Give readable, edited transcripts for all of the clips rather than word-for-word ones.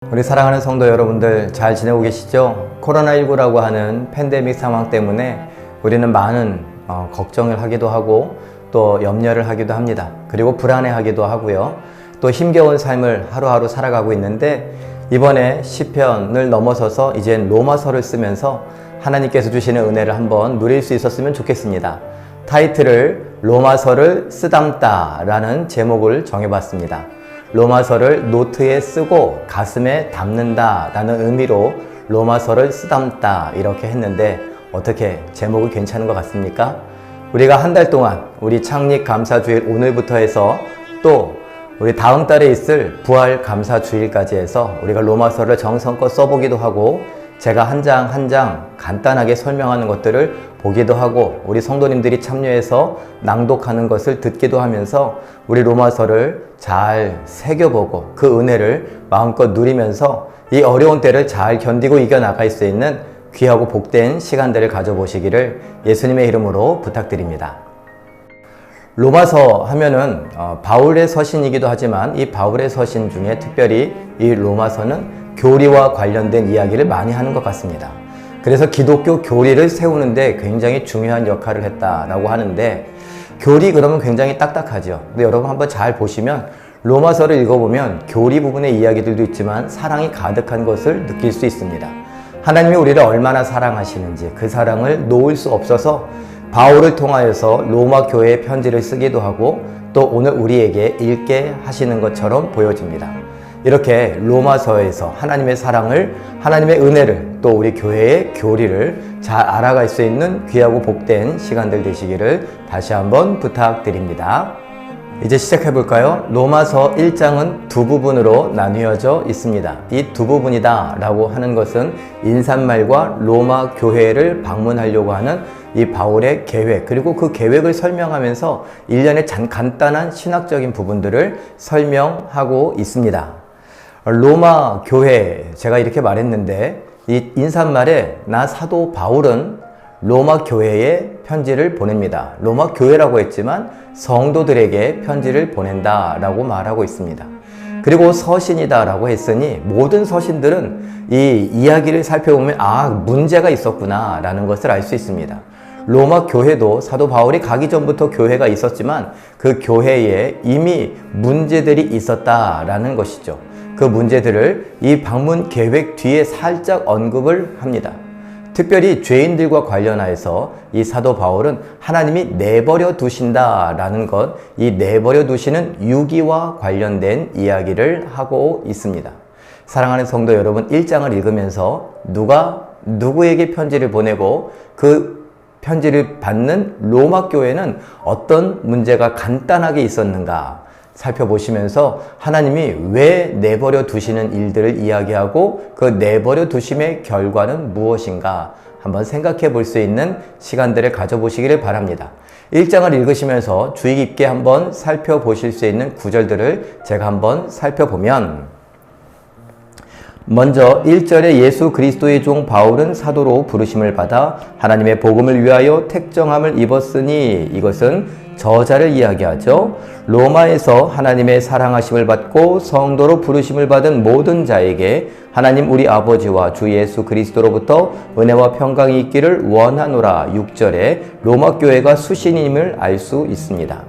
우리 사랑하는 성도 여러분들 잘 지내고 계시죠? 코로나19라고 하는 팬데믹 상황 때문에 우리는 많은 걱정을 하기도 하고 또 염려를 하기도 합니다. 그리고 불안해하기도 하고요. 또 힘겨운 삶을 하루하루 살아가고 있는데 이번에 시편을 넘어서서 이젠 로마서를 쓰면서 하나님께서 주시는 은혜를 한번 누릴 수 있었으면 좋겠습니다. 타이틀을 로마서를 쓰담다 라는 제목을 정해봤습니다. 로마서를 노트에 쓰고 가슴에 담는다 라는 의미로 로마서를 쓰담다 이렇게 했는데 어떻게 제목이 괜찮은 것 같습니까? 우리가 한 달 동안 우리 창립 감사주일 오늘부터 해서 또 우리 다음 달에 있을 부활 감사주일까지 해서 우리가 로마서를 정성껏 써보기도 하고 제가 한 장 한 장 간단하게 설명하는 것들을 보기도 하고 우리 성도님들이 참여해서 낭독하는 것을 듣기도 하면서 우리 로마서를 잘 새겨보고 그 은혜를 마음껏 누리면서 이 어려운 때를 잘 견디고 이겨나갈 수 있는 귀하고 복된 시간들을 가져보시기를 예수님의 이름으로 부탁드립니다. 로마서 하면은 바울의 서신이기도 하지만 이 바울의 서신 중에 특별히 이 로마서는 교리와 관련된 이야기를 많이 하는 것 같습니다. 그래서 기독교 교리를 세우는데 굉장히 중요한 역할을 했다라고 하는데 교리 그러면 굉장히 딱딱하죠. 근데 여러분 한번 잘 보시면 로마서를 읽어보면 교리 부분의 이야기들도 있지만 사랑이 가득한 것을 느낄 수 있습니다. 하나님이 우리를 얼마나 사랑하시는지 그 사랑을 놓을 수 없어서 바울을 통하여서 로마 교회에 편지를 쓰기도 하고 또 오늘 우리에게 읽게 하시는 것처럼 보여집니다. 이렇게 로마서에서 하나님의 사랑을, 하나님의 은혜를, 또 우리 교회의 교리를 잘 알아갈 수 있는 귀하고 복된 시간들 되시기를 다시 한번 부탁드립니다. 이제 시작해 볼까요? 로마서 1장은 두 부분으로 나뉘어져 있습니다. 이 두 부분이다 라고 하는 것은 인산말과 로마 교회를 방문하려고 하는 이 바울의 계획, 그리고 그 계획을 설명하면서 일련의 간단한 신학적인 부분들을 설명하고 있습니다. 로마 교회, 제가 이렇게 말했는데 이 인사말에 나 사도 바울은 로마 교회에 편지를 보냅니다. 로마 교회라고 했지만 성도들에게 편지를 보낸다 라고 말하고 있습니다. 그리고 서신이다 라고 했으니 모든 서신들은 이 이야기를 살펴보면 문제가 있었구나 라는 것을 알 수 있습니다. 로마 교회도 사도 바울이 가기 전부터 교회가 있었지만 그 교회에 이미 문제들이 있었다라는 것이죠. 그 문제들을 이 방문 계획 뒤에 살짝 언급을 합니다. 특별히 죄인들과 관련하여서 이 사도 바울은 하나님이 내버려 두신다라는 것, 이 내버려 두시는 유기와 관련된 이야기를 하고 있습니다. 사랑하는 성도 여러분, 1장을 읽으면서 누가 누구에게 편지를 보내고 그 편지를 받는 로마 교회는 어떤 문제가 간단하게 있었는가 살펴보시면서 하나님이 왜 내버려 두시는 일들을 이야기하고 그 내버려 두심의 결과는 무엇인가 한번 생각해 볼 수 있는 시간들을 가져보시기를 바랍니다. 1장을 읽으시면서 주의 깊게 한번 살펴보실 수 있는 구절들을 제가 한번 살펴보면 먼저 1절에 예수 그리스도의 종 바울은 사도로 부르심을 받아 하나님의 복음을 위하여 택정함을 입었으니 이것은 저자를 이야기하죠. 로마에서 하나님의 사랑하심을 받고 성도로 부르심을 받은 모든 자에게 하나님 우리 아버지와 주 예수 그리스도로부터 은혜와 평강이 있기를 원하노라. 6절에 로마 교회가 수신임을 알 수 있습니다.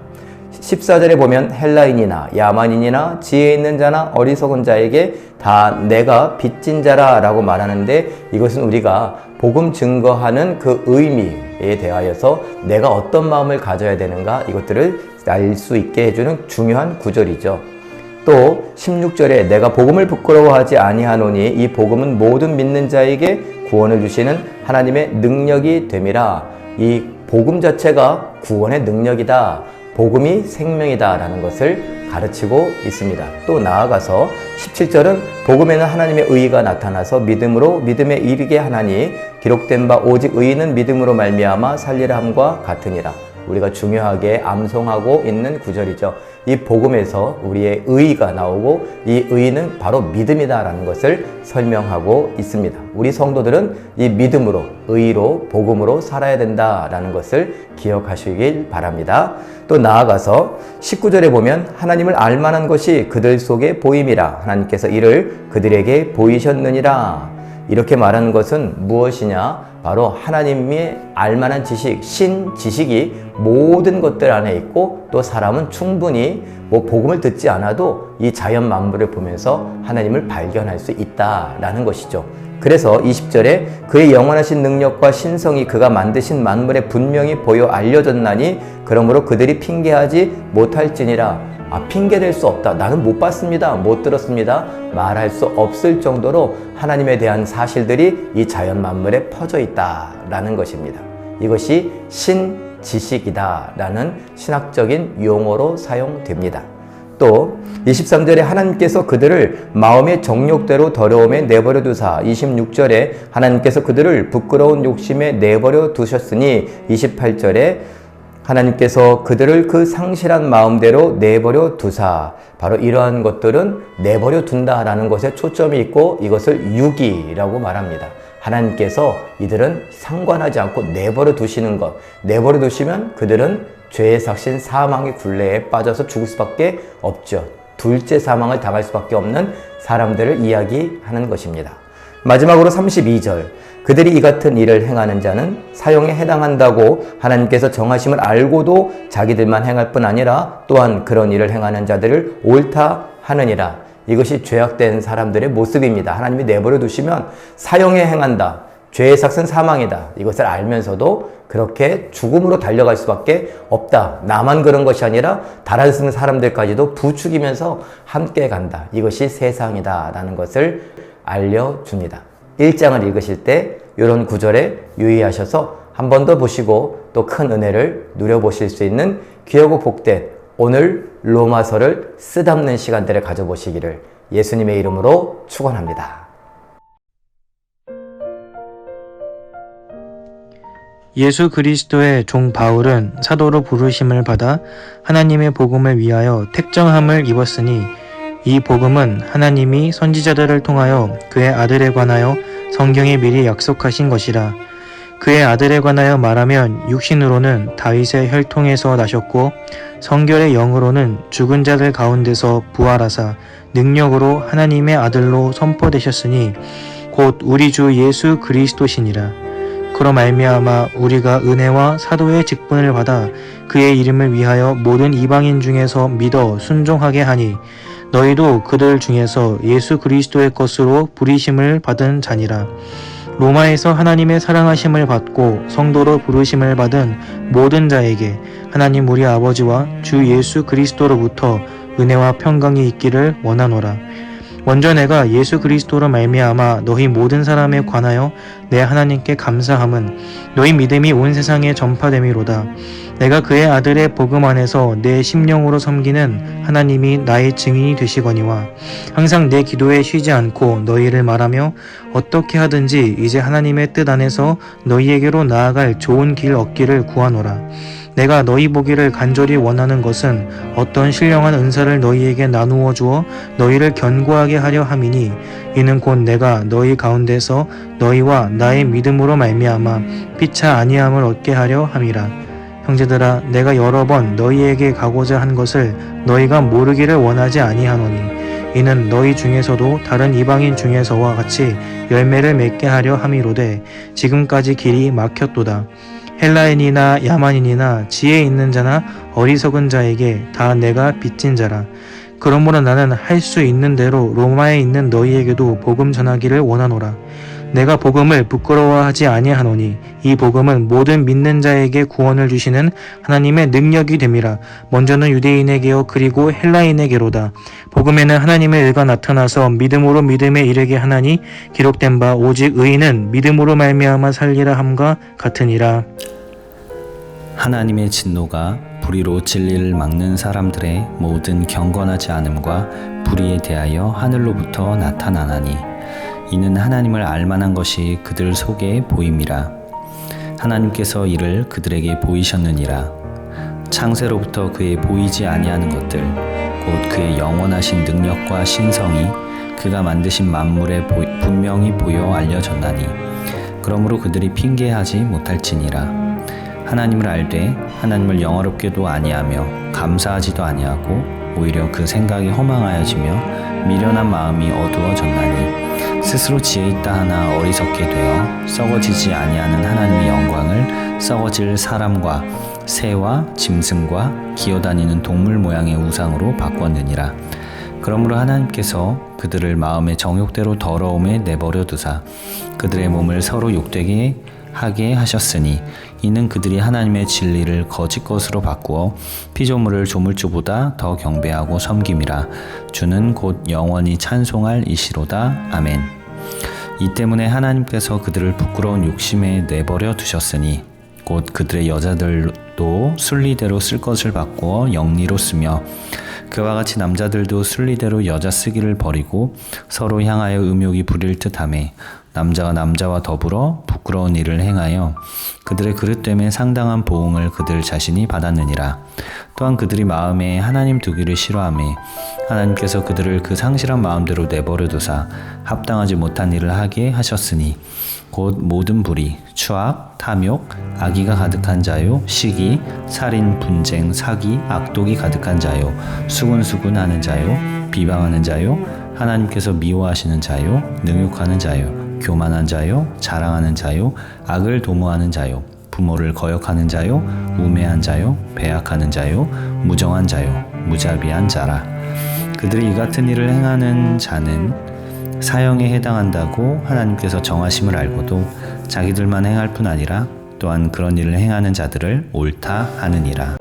14절에 보면 헬라인이나 야만인이나 지혜 있는 자나 어리석은 자에게 다 내가 빚진 자라 라고 말하는데 이것은 우리가 복음 증거하는 그 의미에 대하여서 내가 어떤 마음을 가져야 되는가 이것들을 알 수 있게 해주는 중요한 구절이죠. 또 16절에 내가 복음을 부끄러워하지 아니하노니 이 복음은 모든 믿는 자에게 구원을 주시는 하나님의 능력이 됨이라. 이 복음 자체가 구원의 능력이다. 복음이 생명이다 라는 것을 가르치고 있습니다. 또 나아가서 17절은 복음에는 하나님의 의의가 나타나서 믿음으로 믿음에 이르게 하나니 기록된 바 오직 의인은 믿음으로 말미암아 살리라 함과 같으니라. 우리가 중요하게 암송하고 있는 구절이죠. 이 복음에서 우리의 의의가 나오고 이 의의는 바로 믿음이다라는 것을 설명하고 있습니다. 우리 성도들은 이 믿음으로, 의의로, 복음으로 살아야 된다라는 것을 기억하시길 바랍니다. 또 나아가서 19절에 보면 하나님을 알만한 것이 그들 속에 보임이라. 하나님께서 이를 그들에게 보이셨느니라. 이렇게 말하는 것은 무엇이냐? 바로 하나님의 알만한 지식, 신지식이 모든 것들 안에 있고 또 사람은 충분히 복음을 듣지 않아도 이 자연 만물을 보면서 하나님을 발견할 수 있다라는 것이죠. 그래서 20절에 그의 영원하신 능력과 신성이 그가 만드신 만물에 분명히 보여 알려졌나니 그러므로 그들이 핑계하지 못할지니라. 핑계댈 수 없다. 나는 못 봤습니다. 못 들었습니다. 말할 수 없을 정도로 하나님에 대한 사실들이 이 자연 만물에 퍼져 있다라는 것입니다. 이것이 신지식이다라는 신학적인 용어로 사용됩니다. 또 23절에 하나님께서 그들을 마음의 정욕대로 더러움에 내버려 두사. 26절에 하나님께서 그들을 부끄러운 욕심에 내버려 두셨으니. 28절에 하나님께서 그들을 그 상실한 마음대로 내버려 두사. 바로 이러한 것들은 내버려 둔다라는 것에 초점이 있고 이것을 유기라고 말합니다. 하나님께서 이들은 상관하지 않고 내버려 두시는 것. 내버려 두시면 그들은 죄의 삭신 사망의 굴레에 빠져서 죽을 수밖에 없죠. 둘째 사망을 당할 수밖에 없는 사람들을 이야기하는 것입니다. 마지막으로 32절. 그들이 이 같은 일을 행하는 자는 사형에 해당한다고 하나님께서 정하심을 알고도 자기들만 행할 뿐 아니라 또한 그런 일을 행하는 자들을 옳다 하느니라. 이것이 죄악된 사람들의 모습입니다. 하나님이 내버려 두시면 사형에 행한다. 죄의 삭은 사망이다. 이것을 알면서도 그렇게 죽음으로 달려갈 수밖에 없다. 나만 그런 것이 아니라 다른 사람들까지도 부추기면서 함께 간다. 이것이 세상이다라는 것을 알려줍니다. 1장을 읽으실 때 이런 구절에 유의하셔서 한 번 더 보시고 또 큰 은혜를 누려보실 수 있는 귀하고 복된 오늘 로마서를 쓰담는 시간들을 가져보시기를 예수님의 이름으로 축원합니다. 예수 그리스도의 종 바울은 사도로 부르심을 받아 하나님의 복음을 위하여 택정함을 입었으니 이 복음은 하나님이 선지자들을 통하여 그의 아들에 관하여 성경에 미리 약속하신 것이라. 그의 아들에 관하여 말하면 육신으로는 다윗의 혈통에서 나셨고 성결의 영으로는 죽은 자들 가운데서 부활하사 능력으로 하나님의 아들로 선포되셨으니 곧 우리 주 예수 그리스도시니라. 그로 말미암아 우리가 은혜와 사도의 직분을 받아 그의 이름을 위하여 모든 이방인 중에서 믿어 순종하게 하니 너희도 그들 중에서 예수 그리스도의 것으로 부르심을 받은 자니라. 로마에서 하나님의 사랑하심을 받고 성도로 부르심을 받은 모든 자에게 하나님 우리 아버지와 주 예수 그리스도로부터 은혜와 평강이 있기를 원하노라. 먼저 내가 예수 그리스도로 말미암아 너희 모든 사람에 관하여 내 하나님께 감사함은 너희 믿음이 온 세상에 전파됨이로다. 내가 그의 아들의 복음 안에서 내 심령으로 섬기는 하나님이 나의 증인이 되시거니와 항상 내 기도에 쉬지 않고 너희를 말하며 어떻게 하든지 이제 하나님의 뜻 안에서 너희에게로 나아갈 좋은 길 얻기를 구하노라. 내가 너희 보기를 간절히 원하는 것은 어떤 신령한 은사를 너희에게 나누어 주어 너희를 견고하게 하려 함이니 이는 곧 내가 너희 가운데서 너희와 나의 믿음으로 말미암아 피차 아니함을 얻게 하려 함이라. 형제들아, 내가 여러 번 너희에게 가고자 한 것을 너희가 모르기를 원하지 아니하노니 이는 너희 중에서도 다른 이방인 중에서와 같이 열매를 맺게 하려 함이로되 지금까지 길이 막혔도다. 헬라인이나 야만인이나 지혜 있는 자나 어리석은 자에게 다 내가 빚진 자라. 그러므로 나는 할 수 있는 대로 로마에 있는 너희에게도 복음 전하기를 원하노라. 내가 복음을 부끄러워하지 아니하노니 이 복음은 모든 믿는 자에게 구원을 주시는 하나님의 능력이 됨이라. 먼저는 유대인에게요 그리고 헬라인에게로다. 복음에는 하나님의 의가 나타나서 믿음으로 믿음에 이르게 하나니 기록된 바 오직 의인은 믿음으로 말미암아 살리라 함과 같으니라. 하나님의 진노가 불의로 진리를 막는 사람들의 모든 경건하지 않음과 불의에 대하여 하늘로부터 나타나나니 이는 하나님을 알만한 것이 그들 속에 보임이라. 하나님께서 이를 그들에게 보이셨느니라. 창세로부터 그의 보이지 아니하는 것들 곧 그의 영원하신 능력과 신성이 그가 만드신 만물에 분명히 보여 알려졌나니 그러므로 그들이 핑계하지 못할지니라. 하나님을 알되 하나님을 영화롭게도 아니하며 감사하지도 아니하고 오히려 그 생각이 허망하여지며 미련한 마음이 어두워졌나니 스스로 지혜 있다 하나 어리석게 되어 썩어지지 아니하는 하나님의 영광을 썩어질 사람과 새와 짐승과 기어다니는 동물 모양의 우상으로 바꿨느니라. 그러므로 하나님께서 그들을 마음의 정욕대로 더러움에 내버려 두사 그들의 몸을 서로 욕되게 하게 하셨으니 이는 그들이 하나님의 진리를 거짓 것으로 바꾸어 피조물을 조물주보다 더 경배하고 섬김이라. 주는 곧 영원히 찬송할 이시로다. 아멘. 이 때문에 하나님께서 그들을 부끄러운 욕심에 내버려 두셨으니 곧 그들의 여자들도 순리대로 쓸 것을 바꾸어 영리로 쓰며 그와 같이 남자들도 순리대로 여자 쓰기를 버리고 서로 향하여 음욕이 부릴 듯하며 남자가 남자와 더불어 부끄러운 일을 행하여 그들의 그릇됨에 상당한 보응을 그들 자신이 받았느니라. 또한 그들이 마음에 하나님 두기를 싫어하며 하나님께서 그들을 그 상실한 마음대로 내버려 두사 합당하지 못한 일을 하게 하셨으니 곧 모든 불의, 추악, 탐욕, 악의가 가득한 자요, 시기, 살인, 분쟁, 사기, 악독이 가득한 자요, 수군수군하는 자요, 비방하는 자요, 하나님께서 미워하시는 자요, 능욕하는 자요, 교만한 자요, 자랑하는 자요, 악을 도모하는 자요, 부모를 거역하는 자요, 우매한 자요, 배약하는 자요, 무정한 자요, 무자비한 자라. 그들이 이 같은 일을 행하는 자는 사형에 해당한다고 하나님께서 정하심을 알고도 자기들만 행할 뿐 아니라 또한 그런 일을 행하는 자들을 옳다 하느니라.